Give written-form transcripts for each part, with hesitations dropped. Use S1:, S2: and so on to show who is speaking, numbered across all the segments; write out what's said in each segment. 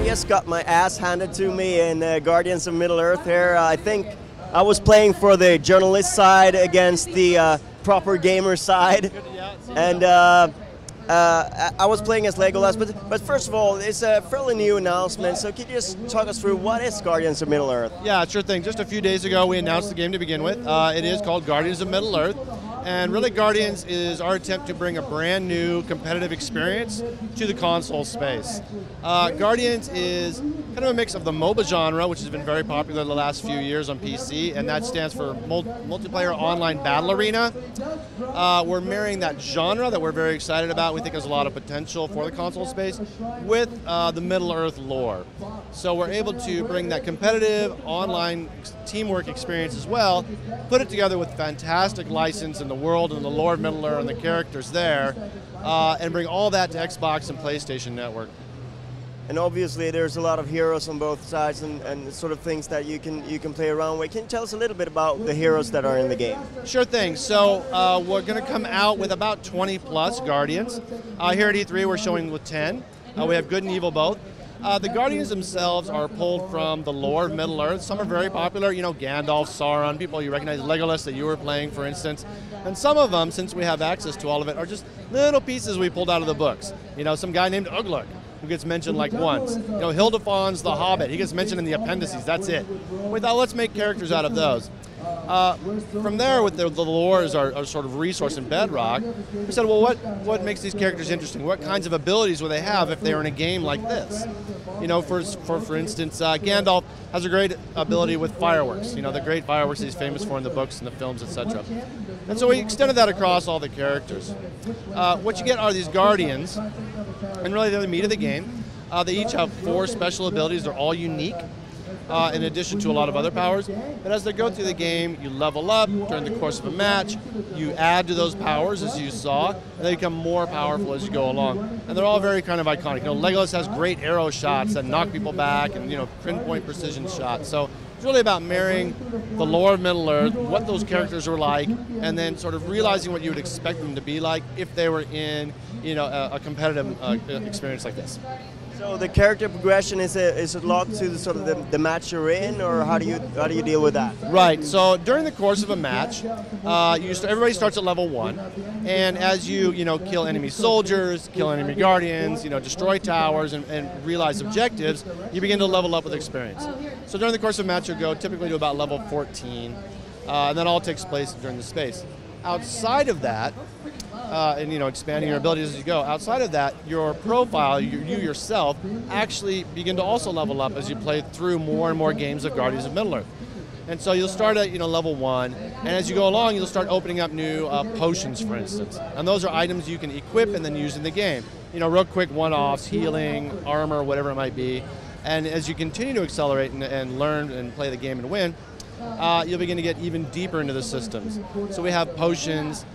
S1: just got my ass handed to me in Guardians of Middle-earth here. I think I was playing for the journalist side against the proper gamer side, and I was playing as Legolas. But first of all, it's a fairly new announcement, so could you just talk us through what is Guardians of Middle-earth?
S2: Yeah, sure thing. Just a few days ago, we announced the game to begin with. It is called Guardians of Middle-earth. And really, Guardians is our attempt to bring a brand new competitive experience to the console space. Guardians is kind of a mix of the MOBA genre, which has been very popular the last few years on PC, and that stands for Multiplayer Online Battle Arena. We're marrying that genre that we're very excited about. We think there's a lot of potential for the console space with the Middle-earth lore. So we're able to bring that competitive online teamwork experience as well, put it together with fantastic license and the world and the lore of Middle-earth and the characters there, and bring all that to Xbox and PlayStation Network.
S1: And obviously there's a lot of heroes on both sides and sort of things that you can play around with. Can you tell us a little bit about the heroes that are in the game?
S2: Sure thing. So we're going to come out with about 20 plus Guardians. Here at E3 we're showing with 10. We have good and evil both. The Guardians themselves are pulled from the lore of Middle-earth. Some are very popular, you know, Gandalf, Sauron, people you recognize, Legolas that you were playing, for instance. And some of them, since we have access to all of it, are just little pieces we pulled out of the books. You know, some guy named Ugluk, who gets mentioned like once. You know, Hildefon's the Hobbit, he gets mentioned in the appendices, that's it. We thought, let's make characters out of those. From there, with the lore as our sort of resource and bedrock, we said, well, what makes these characters interesting? What kinds of abilities would they have if they were in a game like this? You know, for instance, Gandalf has a great ability with fireworks. You know, the great fireworks he's famous for in the books and the films, etc. And so we extended that across all the characters. What you get are these Guardians, and really they're the meat of the game. They each have 4 special abilities. They're all unique. In addition to a lot of other powers. But as they go through the game, you level up during the course of a match, you add to those powers as you saw, and they become more powerful as you go along. And they're all very kind of iconic. You know, Legolas has great arrow shots that knock people back and, you know, pinpoint precision shots. So it's really about marrying the lore of Middle-earth, what those characters were like, and then sort of realizing what you would expect them to be like if they were in, you know, a competitive experience like this.
S1: So the character progression is it locked to the sort of the match you're in, or how do you deal with that?
S2: Right. So during the course of a match, everybody starts at level 1, and as you kill enemy soldiers, kill enemy guardians, destroy towers, and realize objectives, you begin to level up with experience. So during the course of a match, you'll go typically to about level 14, and that all takes place during the space. Outside of that, and expanding your abilities as you go. Outside of that, your profile, you yourself, actually begin to also level up as you play through more and more games of Guardians of Middle-earth. And so you'll start at level 1, and as you go along, you'll start opening up new potions, for instance. And those are items you can equip and then use in the game. Real quick one-offs, healing, armor, whatever it might be. And as you continue to accelerate and learn and play the game and win, you'll begin to get even deeper into the systems. So we have potions.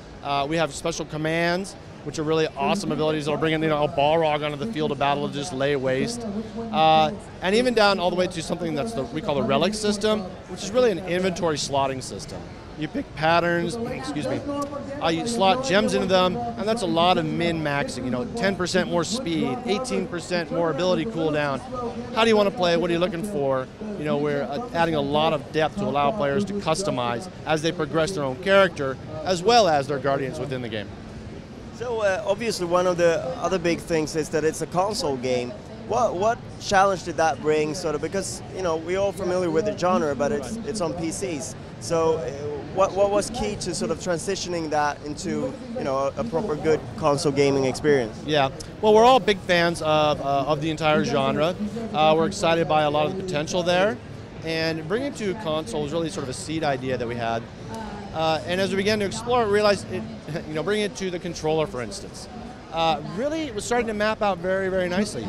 S2: We have special commands, which are really awesome abilities that'll bring in a Balrog onto the field of battle to just lay waste. And even down all the way to something we call the relic system, which is really an inventory slotting system. You pick patterns, you slot gems into them, and that's a lot of min-maxing, 10% more speed, 18% more ability cooldown. How do you want to play? What are you looking for? We're adding a lot of depth to allow players to customize as they progress their own character, as well as their guardians within the game.
S1: So obviously one of the other big things is that it's a console game. What challenge did that bring, sort of, because we're all familiar with the genre, but it's on PCs. So what was key to sort of transitioning that into a proper good console gaming experience?
S2: Yeah, well, we're all big fans of the entire genre. We're excited by a lot of the potential there, and bringing it to console was really sort of a seed idea that we had. And as we began to explore it, we realized bringing it to the controller, for instance. Really, it was starting to map out very, very nicely.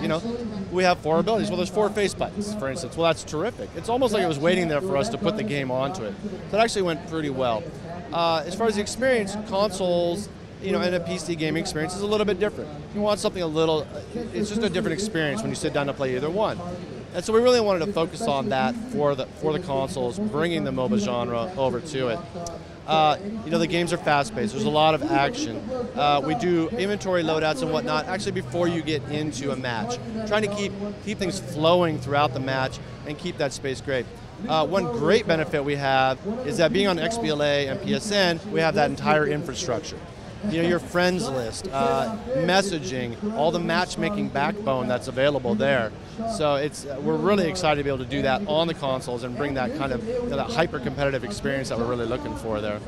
S2: We have 4 abilities. Well, there's 4 face buttons, for instance. Well, that's terrific. It's almost like it was waiting there for us to put the game onto it. So it actually went pretty well. As far as the experience, consoles, and a PC gaming experience is a little bit different. You want something it's just a different experience when you sit down to play either one. And so we really wanted to focus on that for the consoles, bringing the MOBA genre over to it. The games are fast-paced. There's a lot of action. We do inventory loadouts and whatnot actually before you get into a match, trying to keep things flowing throughout the match and keep that space great. One great benefit we have is that being on XBLA and PSN, we have that entire infrastructure. Your friends list, messaging, all the matchmaking backbone that's available there. So we're really excited to be able to do that on the consoles and bring that kind of that hyper-competitive experience that we're really looking for there.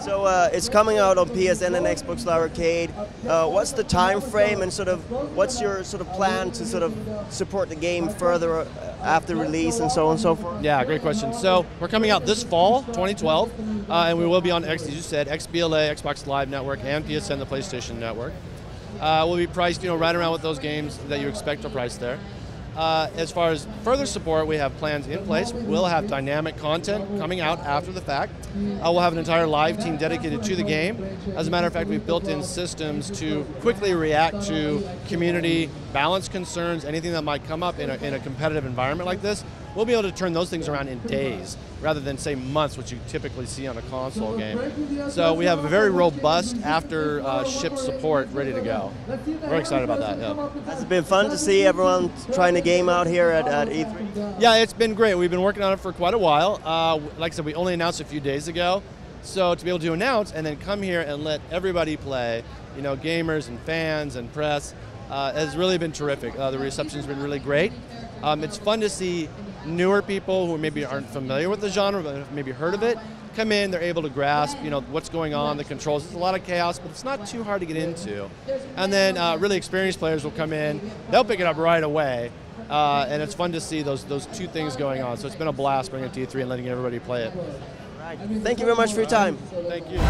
S1: So it's coming out on PSN and Xbox Live Arcade. What's the time frame, and what's your plan to support the game further after release and so on and so forth?
S2: Yeah, great question. So we're coming out this fall, 2012, and we will be on, as you said, XBLA, Xbox Live Network, and PSN, the PlayStation Network. We'll be priced, right around with those games that you expect to price there. As far as further support, we have plans in place. We'll have dynamic content coming out after the fact. We'll have an entire live team dedicated to the game. As a matter of fact, we've built in systems to quickly react to community balance concerns, anything that might come up in a competitive environment like this. We'll be able to turn those things around in days rather than, say, months, which you typically see on a console game. So we have a very robust after-ship support ready to go. We're excited about that, yeah.
S1: Has it been fun to see everyone trying the game out here at E3?
S2: Yeah, it's been great. We've been working on it for quite a while. Like I said, we only announced a few days ago. So to be able to announce and then come here and let everybody play, gamers and fans and press, has really been terrific. The reception's been really great. It's fun to see newer people who maybe aren't familiar with the genre, but have maybe heard of it, come in, they're able to grasp, what's going on, the controls. It's a lot of chaos, but it's not too hard to get into. And then really experienced players will come in, they'll pick it up right away, and it's fun to see those two things going on. So it's been a blast bringing it to E3 and letting everybody play it.
S1: Right. Thank you very much for your time.
S2: Thank you.